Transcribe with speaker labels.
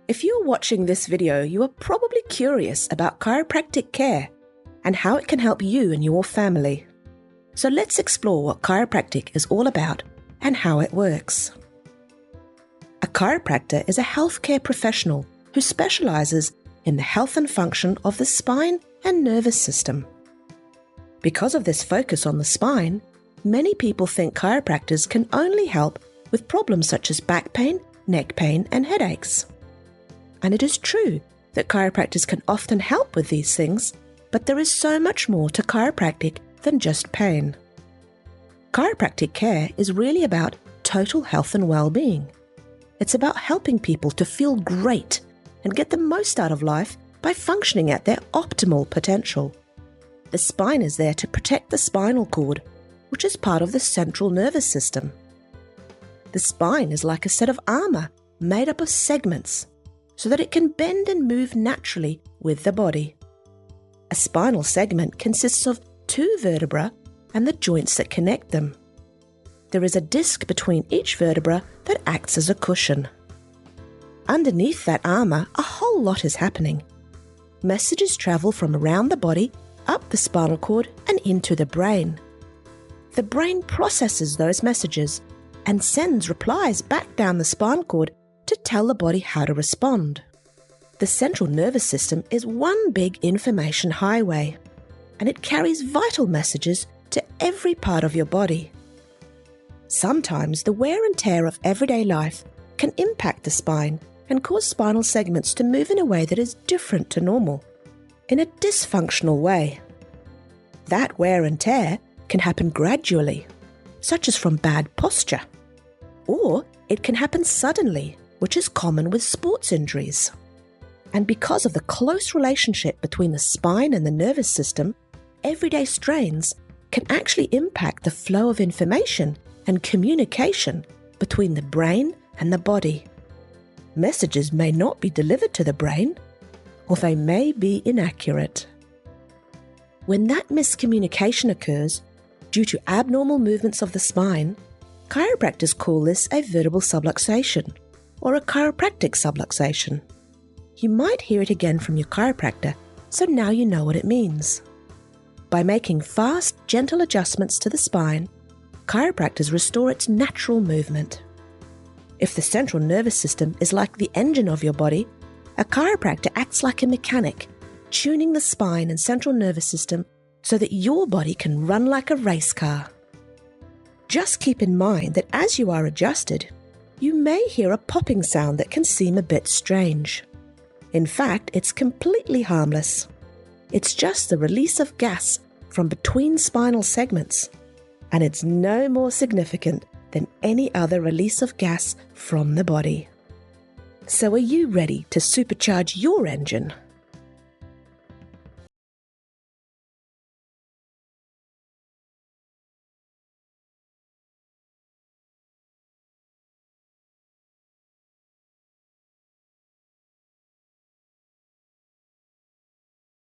Speaker 1: If you're watching this video, you are probably curious about chiropractic care and how it can help you and your family. So let's explore what chiropractic is all about and how it works. A chiropractor is a healthcare professional who specializes in the health and function of the spine and nervous system. Because of this focus on the spine, many people think chiropractors can only help with problems such as back pain, neck pain, and headaches. And it is true that chiropractors can often help with these things, but there is so much more to chiropractic than just pain. Chiropractic care is really about total health and well-being. It's about helping people to feel great and get the most out of life by functioning at their optimal potential. The spine is there to protect the spinal cord, which is part of the central nervous system. The spine is like a set of armor made up of segments, so that it can bend and move naturally with the body. A spinal segment consists of 2 vertebrae and the joints that connect them. There is a disc between each vertebra that acts as a cushion. Underneath that armor, a whole lot is happening. Messages travel from around the body, up the spinal cord, and into the brain. The brain processes those messages and sends replies back down the spinal cord to tell the body how to respond. The central nervous system is one big information highway, and it carries vital messages to every part of your body. Sometimes the wear and tear of everyday life can impact the spine and cause spinal segments to move in a way that is different to normal, in a dysfunctional way. That wear and tear can happen gradually, such as from bad posture, or it can happen suddenly, which is common with sports injuries. And because of the close relationship between the spine and the nervous system, everyday strains can actually impact the flow of information and communication between the brain and the body. Messages may not be delivered to the brain, or they may be inaccurate. When that miscommunication occurs due to abnormal movements of the spine, chiropractors call this a vertebral subluxation, or a chiropractic subluxation. You might hear it again from your chiropractor, so now you know what it means. By making fast, gentle adjustments to the spine, chiropractors restore its natural movement. If the central nervous system is like the engine of your body, a chiropractor acts like a mechanic, tuning the spine and central nervous system so that your body can run like a race car. Just keep in mind that as you are adjusted, you may hear a popping sound that can seem a bit strange. In fact, it's completely harmless. It's just the release of gas from between spinal segments, and it's no more significant than any other release of gas from the body. So are you ready to supercharge your engine?